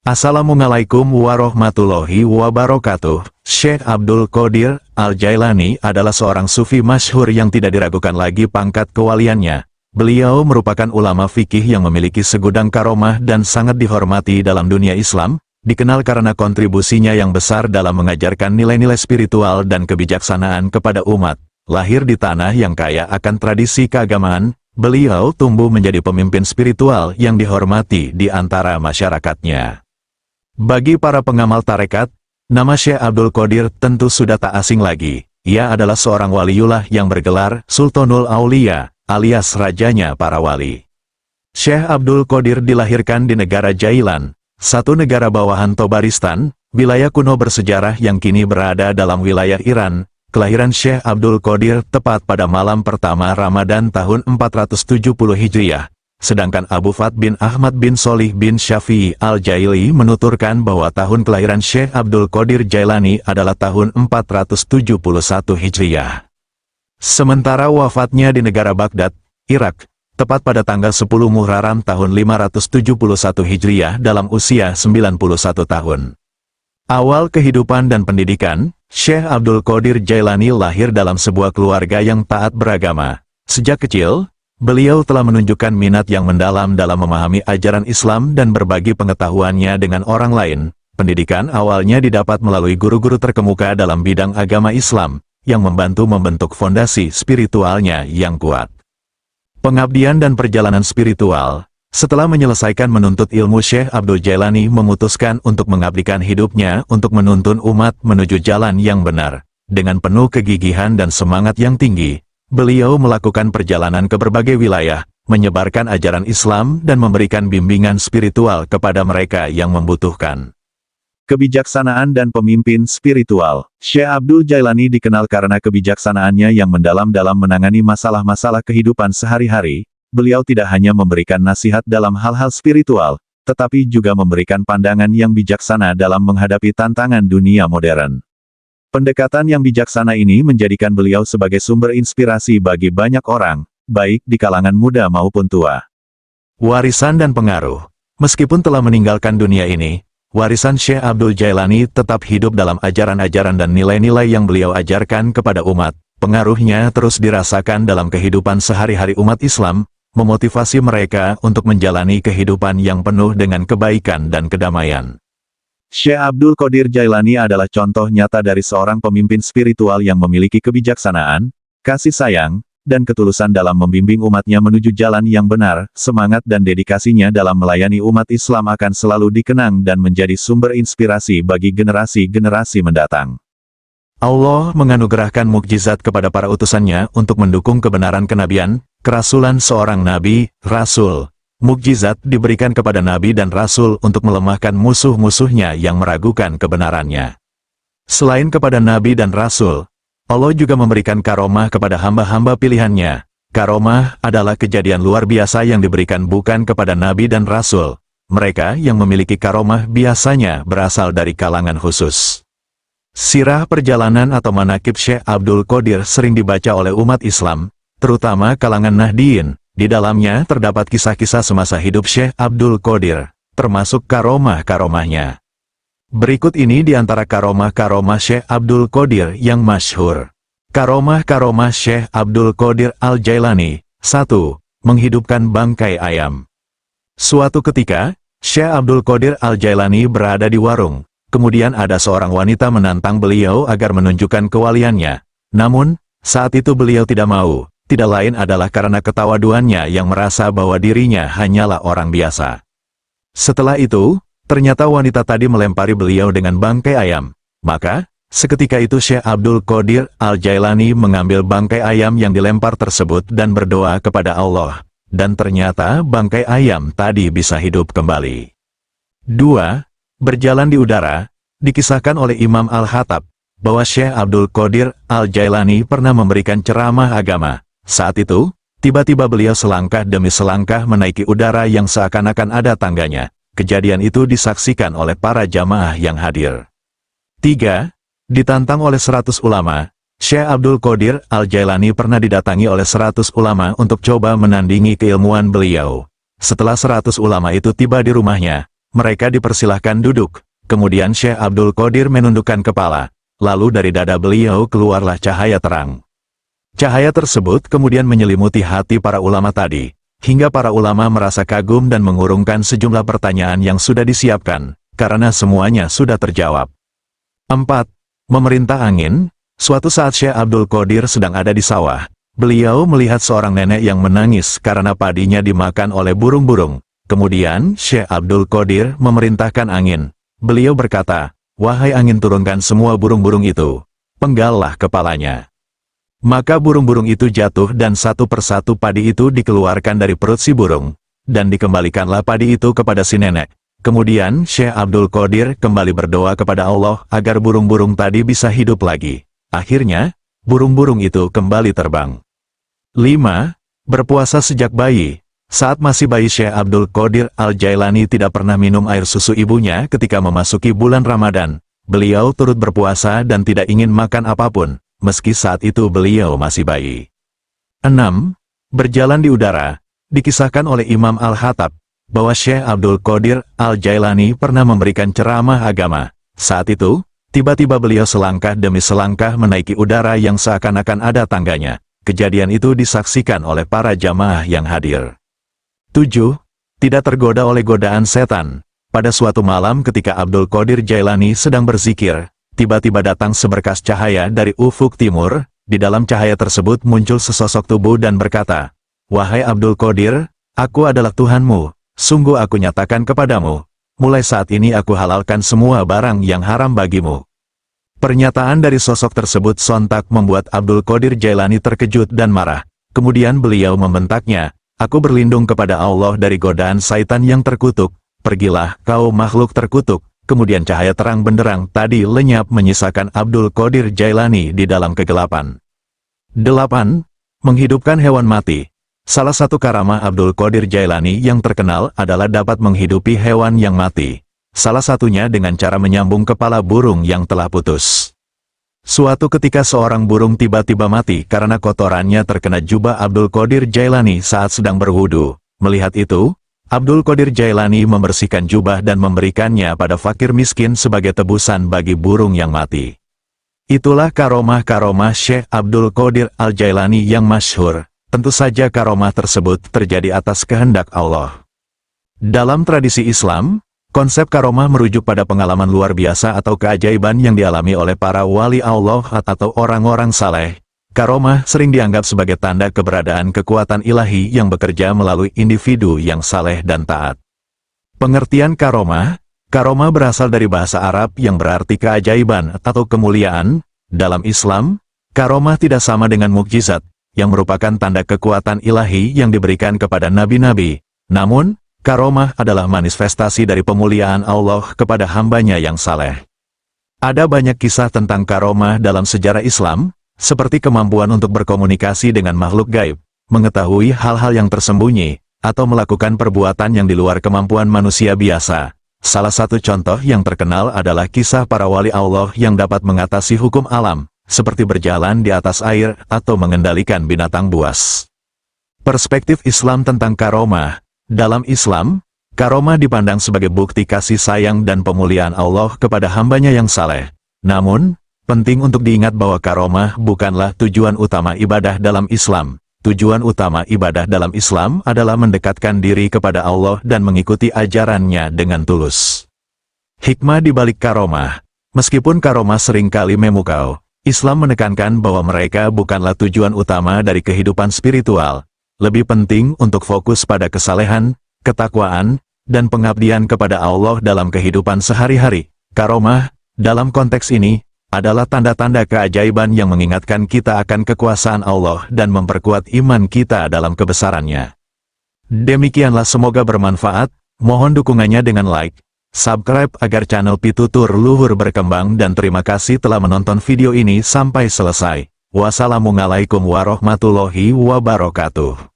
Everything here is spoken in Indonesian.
Assalamualaikum warahmatullahi wabarakatuh. Syekh Abdul Qadir Al-Jailani adalah seorang sufi masyhur yang tidak diragukan lagi pangkat kewaliannya. Beliau merupakan ulama fikih yang memiliki segudang karomah dan sangat dihormati dalam dunia Islam, dikenal karena kontribusinya yang besar dalam mengajarkan nilai-nilai spiritual dan kebijaksanaan kepada umat. Lahir di tanah yang kaya akan tradisi keagamaan, beliau tumbuh menjadi pemimpin spiritual yang dihormati di antara masyarakatnya. Bagi para pengamal tarekat, nama Syekh Abdul Qadir tentu sudah tak asing lagi. Ia adalah seorang waliullah yang bergelar Sultanul Aulia, alias rajanya para wali. Syekh Abdul Qadir dilahirkan di negara Jailan, satu negara bawahan Tobaristan, wilayah kuno bersejarah yang kini berada dalam wilayah Iran. Kelahiran Syekh Abdul Qadir tepat pada malam pertama Ramadan tahun 470 Hijriah. Sedangkan Abu Fat bin Ahmad bin Solih bin Syafi'i Al-Jaili menuturkan bahwa tahun kelahiran Syekh Abdul Qadir Jailani adalah tahun 471 Hijriah. Sementara wafatnya di negara Baghdad, Irak, tepat pada tanggal 10 Muharram tahun 571 Hijriah dalam usia 91 tahun. Awal kehidupan dan pendidikan, Syekh Abdul Qadir Jailani lahir dalam sebuah keluarga yang taat beragama. Sejak kecil, beliau telah menunjukkan minat yang mendalam dalam memahami ajaran Islam dan berbagi pengetahuannya dengan orang lain. Pendidikan awalnya didapat melalui guru-guru terkemuka dalam bidang agama Islam, yang membantu membentuk fondasi spiritualnya yang kuat. Pengabdian dan perjalanan spiritual. Setelah menyelesaikan menuntut ilmu, Syekh Abdul Jailani memutuskan untuk mengabdikan hidupnya untuk menuntun umat menuju jalan yang benar. Dengan penuh kegigihan dan semangat yang tinggi, beliau melakukan perjalanan ke berbagai wilayah, menyebarkan ajaran Islam dan memberikan bimbingan spiritual kepada mereka yang membutuhkan. Kebijaksanaan dan pemimpin spiritual. Syekh Abdul Jailani dikenal karena kebijaksanaannya yang mendalam dalam menangani masalah-masalah kehidupan sehari-hari. Beliau tidak hanya memberikan nasihat dalam hal-hal spiritual, tetapi juga memberikan pandangan yang bijaksana dalam menghadapi tantangan dunia modern. Pendekatan yang bijaksana ini menjadikan beliau sebagai sumber inspirasi bagi banyak orang, baik di kalangan muda maupun tua. Warisan dan pengaruh. Meskipun telah meninggalkan dunia ini, warisan Syekh Abdul Jailani tetap hidup dalam ajaran-ajaran dan nilai-nilai yang beliau ajarkan kepada umat. Pengaruhnya terus dirasakan dalam kehidupan sehari-hari umat Islam, memotivasi mereka untuk menjalani kehidupan yang penuh dengan kebaikan dan kedamaian. Syekh Abdul Qadir Jailani adalah contoh nyata dari seorang pemimpin spiritual yang memiliki kebijaksanaan, kasih sayang, dan ketulusan dalam membimbing umatnya menuju jalan yang benar. Semangat dan dedikasinya dalam melayani umat Islam akan selalu dikenang dan menjadi sumber inspirasi bagi generasi-generasi mendatang. Allah menganugerahkan mukjizat kepada para utusannya untuk mendukung kebenaran kenabian, kerasulan seorang nabi, rasul. Mukjizat diberikan kepada nabi dan rasul untuk melemahkan musuh-musuhnya yang meragukan kebenarannya. Selain kepada nabi dan rasul, Allah juga memberikan karomah kepada hamba-hamba pilihannya. Karomah adalah kejadian luar biasa yang diberikan bukan kepada nabi dan rasul. Mereka yang memiliki karomah biasanya berasal dari kalangan khusus. Sirah perjalanan atau manaqib Syekh Abdul Qadir sering dibaca oleh umat Islam, terutama kalangan Nahdiyin. Di dalamnya terdapat kisah-kisah semasa hidup Syekh Abdul Qadir, termasuk karomah-karomahnya. Berikut ini di antara karomah-karomah Syekh Abdul Qadir yang masyhur. Karomah-karomah Syekh Abdul Qadir Al-Jailani. 1. Menghidupkan bangkai ayam. Suatu ketika, Syekh Abdul Qadir Al-Jailani berada di warung. Kemudian ada seorang wanita menantang beliau agar menunjukkan kewaliannya. Namun, saat itu beliau tidak mau. Tidak lain adalah karena ketawaduannya yang merasa bahwa dirinya hanyalah orang biasa. Setelah itu, ternyata wanita tadi melempari beliau dengan bangkai ayam. Maka, seketika itu Syekh Abdul Qadir Al-Jailani mengambil bangkai ayam yang dilempar tersebut dan berdoa kepada Allah. Dan ternyata bangkai ayam tadi bisa hidup kembali. 2. Berjalan di udara. Dikisahkan oleh Imam Al-Khattab bahwa Syekh Abdul Qadir Al-Jailani pernah memberikan ceramah agama. Saat itu, tiba-tiba beliau selangkah demi selangkah menaiki udara yang seakan-akan ada tangganya. Kejadian itu disaksikan oleh para jamaah yang hadir. 3. Ditantang oleh 100 ulama. Syekh Abdul Qadir Al-Jailani pernah didatangi oleh 100 ulama untuk coba menandingi keilmuan beliau. Setelah 100 ulama itu tiba di rumahnya, mereka dipersilahkan duduk. Kemudian Syekh Abdul Qadir menundukkan kepala, lalu dari dada beliau keluarlah cahaya terang. Cahaya tersebut kemudian menyelimuti hati para ulama tadi, hingga para ulama merasa kagum dan mengurungkan sejumlah pertanyaan yang sudah disiapkan, karena semuanya sudah terjawab. 4. Memerintah angin. Suatu saat Syekh Abdul Qadir sedang ada di sawah. Beliau melihat seorang nenek yang menangis karena padinya dimakan oleh burung-burung. Kemudian Syekh Abdul Qadir memerintahkan angin. Beliau berkata, "Wahai angin, turunkan semua burung-burung itu. Penggallah kepalanya." Maka burung-burung itu jatuh dan satu persatu padi itu dikeluarkan dari perut si burung, dan dikembalikanlah padi itu kepada si nenek. Kemudian Syekh Abdul Qadir kembali berdoa kepada Allah agar burung-burung tadi bisa hidup lagi. Akhirnya, burung-burung itu kembali terbang. 5. Berpuasa sejak bayi. Saat masih bayi, Syekh Abdul Qadir Al-Jailani tidak pernah minum air susu ibunya ketika memasuki bulan Ramadan. Beliau turut berpuasa dan tidak ingin makan apapun, meski saat itu beliau masih bayi. 6. Berjalan di udara. Dikisahkan oleh Imam Al-Khattab bahwa Syekh Abdul Qadir Al-Jailani pernah memberikan ceramah agama. Saat itu, tiba-tiba beliau selangkah demi selangkah menaiki udara yang seakan-akan ada tangganya. Kejadian itu disaksikan oleh para jamaah yang hadir. 7. Tidak tergoda oleh godaan setan. Pada suatu malam ketika Abdul Qadir Jailani sedang berzikir, tiba-tiba datang seberkas cahaya dari ufuk timur. Di dalam cahaya tersebut muncul sesosok tubuh dan berkata, "Wahai Abdul Qadir, aku adalah Tuhanmu. Sungguh aku nyatakan kepadamu, mulai saat ini aku halalkan semua barang yang haram bagimu." Pernyataan dari sosok tersebut sontak membuat Abdul Qadir Jailani terkejut dan marah. Kemudian beliau membentaknya, "Aku berlindung kepada Allah dari godaan syaitan yang terkutuk. Pergilah, kau makhluk terkutuk." Kemudian cahaya terang benderang tadi lenyap menyisakan Abdul Qadir Jailani di dalam kegelapan. 8. Menghidupkan hewan mati. Salah satu karamah Abdul Qadir Jailani yang terkenal adalah dapat menghidupi hewan yang mati. Salah satunya dengan cara menyambung kepala burung yang telah putus. Suatu ketika seorang burung tiba-tiba mati karena kotorannya terkena jubah Abdul Qadir Jailani saat sedang berwudu. Melihat itu, Abdul Qadir Jailani membersihkan jubah dan memberikannya pada fakir miskin sebagai tebusan bagi burung yang mati. Itulah karomah-karomah Syekh Abdul Qadir Al-Jailani yang masyhur. Tentu saja karomah tersebut terjadi atas kehendak Allah. Dalam tradisi Islam, konsep karomah merujuk pada pengalaman luar biasa atau keajaiban yang dialami oleh para wali Allah atau orang-orang saleh. Karomah sering dianggap sebagai tanda keberadaan kekuatan ilahi yang bekerja melalui individu yang saleh dan taat. Pengertian karomah berasal dari bahasa Arab yang berarti keajaiban atau kemuliaan. Dalam Islam, karomah tidak sama dengan mukjizat, yang merupakan tanda kekuatan ilahi yang diberikan kepada nabi-nabi. Namun, karomah adalah manifestasi dari pemuliaan Allah kepada hambanya yang saleh. Ada banyak kisah tentang karomah dalam sejarah Islam, seperti kemampuan untuk berkomunikasi dengan makhluk gaib, mengetahui hal-hal yang tersembunyi, atau melakukan perbuatan yang di luar kemampuan manusia biasa. Salah satu contoh yang terkenal adalah kisah para wali Allah yang dapat mengatasi hukum alam, seperti berjalan di atas air atau mengendalikan binatang buas. Perspektif Islam tentang karomah. Dalam Islam, karomah dipandang sebagai bukti kasih sayang dan pemuliaan Allah kepada hambanya yang saleh. Namun, penting untuk diingat bahwa karomah bukanlah tujuan utama ibadah dalam Islam. Tujuan utama ibadah dalam Islam adalah mendekatkan diri kepada Allah dan mengikuti ajarannya dengan tulus. Hikmah di balik karomah. Meskipun karomah seringkali memukau, Islam menekankan bahwa mereka bukanlah tujuan utama dari kehidupan spiritual. Lebih penting untuk fokus pada kesalehan, ketakwaan, dan pengabdian kepada Allah dalam kehidupan sehari-hari. Karomah, dalam konteks ini, adalah tanda-tanda keajaiban yang mengingatkan kita akan kekuasaan Allah dan memperkuat iman kita dalam kebesarannya. Demikianlah, semoga bermanfaat. Mohon dukungannya dengan like, subscribe agar channel Pitutur Luhur berkembang, dan terima kasih telah menonton video ini sampai selesai. Wassalamualaikum warahmatullahi wabarakatuh.